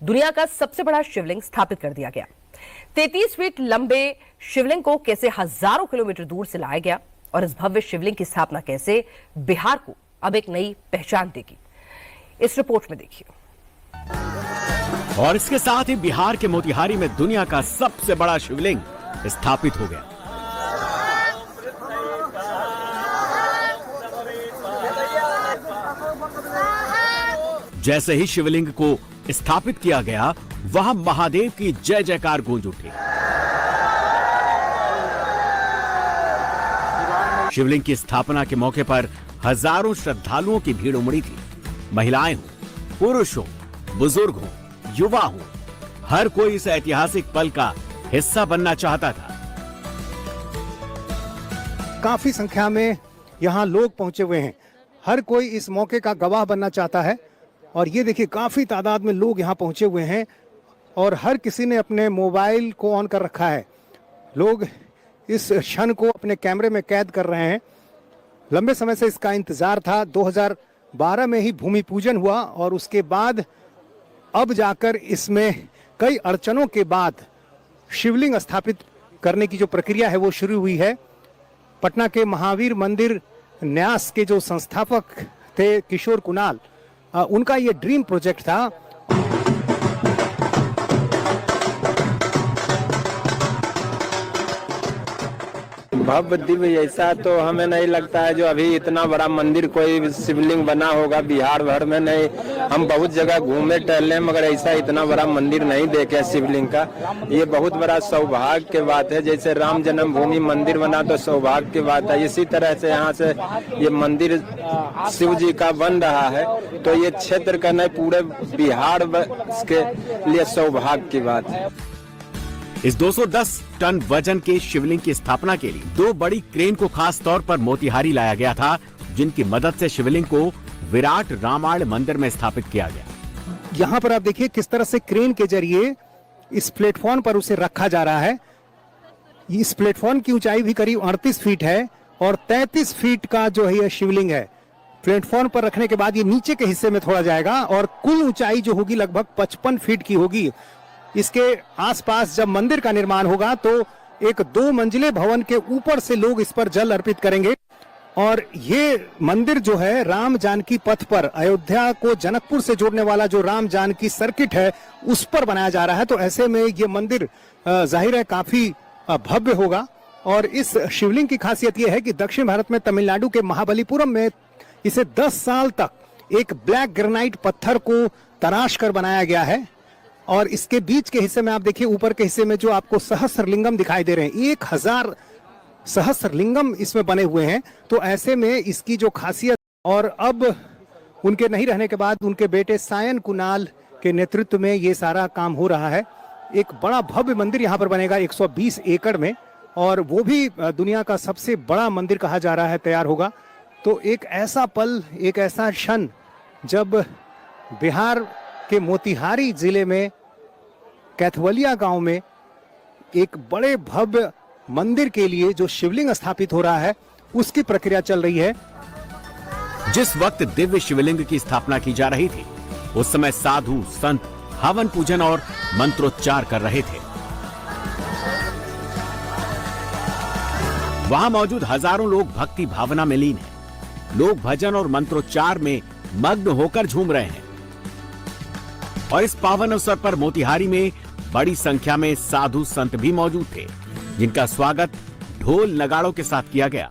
दुनिया का सबसे बड़ा शिवलिंग स्थापित कर दिया गया। 33 फीट लंबे शिवलिंग को कैसे हजारों किलोमीटर दूर से लाया गया और इस भव्य शिवलिंग की स्थापना कैसे बिहार को अब एक नई पहचान देगी, इस रिपोर्ट में देखिए। और इसके साथ ही बिहार के मोतिहारी में दुनिया का सबसे बड़ा शिवलिंग स्थापित हो गया। जैसे ही शिवलिंग को स्थापित किया गया, वहां महादेव की जय जयकार गूंज उठी। शिवलिंग की स्थापना के मौके पर हजारों श्रद्धालुओं की भीड़ उमड़ी थी। महिलाएं हो, पुरुष हो, बुजुर्ग हो, युवा हो, हर कोई इस ऐतिहासिक पल का हिस्सा बनना चाहता था। काफी संख्या में यहाँ लोग पहुंचे हुए हैं। हर कोई इस मौके का गवाह बनना चाहता है और ये देखिए काफी तादाद में लोग यहाँ पहुंचे हुए हैं और हर किसी ने अपने मोबाइल को ऑन कर रखा है। लोग इस क्षण को अपने कैमरे में कैद कर रहे हैं। लंबे समय से इसका इंतजार था। 2012 में ही भूमि पूजन हुआ और उसके बाद अब जाकर इसमें कई अड़चनों के बाद शिवलिंग स्थापित करने की जो प्रक्रिया है वो शुरू हुई है। पटना के महावीर मंदिर न्यास के जो संस्थापक थे किशोर कुणाल, उनका ये ड्रीम प्रोजेक्ट था। भव्य दिव्य ऐसा तो हमें नहीं लगता है जो अभी इतना बड़ा मंदिर कोई शिवलिंग बना होगा बिहार भर में। नहीं, हम बहुत जगह घूमे टहले मगर ऐसा इतना बड़ा मंदिर नहीं देखे शिवलिंग का। ये बहुत बड़ा सौभाग्य की बात है। जैसे राम जन्मभूमि मंदिर बना तो सौभाग्य की बात है, इसी तरह से यहाँ से ये मंदिर शिव जी का बन रहा है तो ये क्षेत्र का नहीं पूरे बिहार के लिए सौभाग्य की बात है। इस 210 टन वजन के शिवलिंग की स्थापना के लिए 2 बड़ी क्रेन को खास तौर पर मोतिहारी लाया गया था, जिनकी मदद से शिवलिंग को विराट रामायण मंदिर में स्थापित किया गया। यहाँ पर आप देखिए किस तरह से क्रेन के जरिए इस प्लेटफॉर्म पर उसे रखा जा रहा है। इस प्लेटफॉर्म की ऊंचाई भी करीब 38 फीट है और 33 फीट का जो है शिवलिंग है। प्लेटफॉर्म पर रखने के बाद ये नीचे के हिस्से में थोड़ा जाएगा और कुल ऊंचाई जो होगी लगभग 55 फीट की होगी। इसके आसपास जब मंदिर का निर्माण होगा तो एक 2 मंजिले भवन के ऊपर से लोग इस पर जल अर्पित करेंगे और ये मंदिर जो है राम जानकी पथ पर अयोध्या को जनकपुर से जोड़ने वाला जो राम जानकी सर्किट है उस पर बनाया जा रहा है। तो ऐसे में ये मंदिर जाहिर है काफी भव्य होगा। और इस शिवलिंग की खासियत यह है कि दक्षिण भारत में तमिलनाडु के महाबलीपुरम में इसे 10 साल तक एक ब्लैक ग्रेनाइट पत्थर को तराश कर बनाया गया है और इसके बीच के हिस्से में आप देखिए ऊपर के हिस्से में जो आपको सहस्रलिंगम दिखाई दे रहे हैं, 1000 सहस्रलिंगम इसमें बने हुए हैं। तो ऐसे में इसकी जो खासियत, और अब उनके नहीं रहने के बाद उनके बेटे सायन कुणाल के नेतृत्व में ये सारा काम हो रहा है। एक बड़ा भव्य मंदिर यहाँ पर बनेगा 120 एकड़ में और वो भी दुनिया का सबसे बड़ा मंदिर कहा जा रहा है तैयार होगा। तो एक ऐसा पल, एक ऐसा क्षण जब बिहार के मोतिहारी जिले में कैथवलिया गांव में एक बड़े भव्य मंदिर के लिए जो शिवलिंग स्थापित हो रहा है उसकी प्रक्रिया चल रही है। जिस वक्त दिव्य शिवलिंग की स्थापना की जा रही थी उस समय साधु संत हवन पूजन और मंत्रोच्चार कर रहे थे। वहां मौजूद हजारों लोग भक्ति भावना में लीन हैं। लोग भजन और मंत्रोच्चार में मग्न होकर झूम रहे हैं और इस पावन अवसर पर मोतिहारी में बड़ी संख्या में साधु संत भी मौजूद थे, जिनका स्वागत ढोल नगाड़ों के साथ किया गया।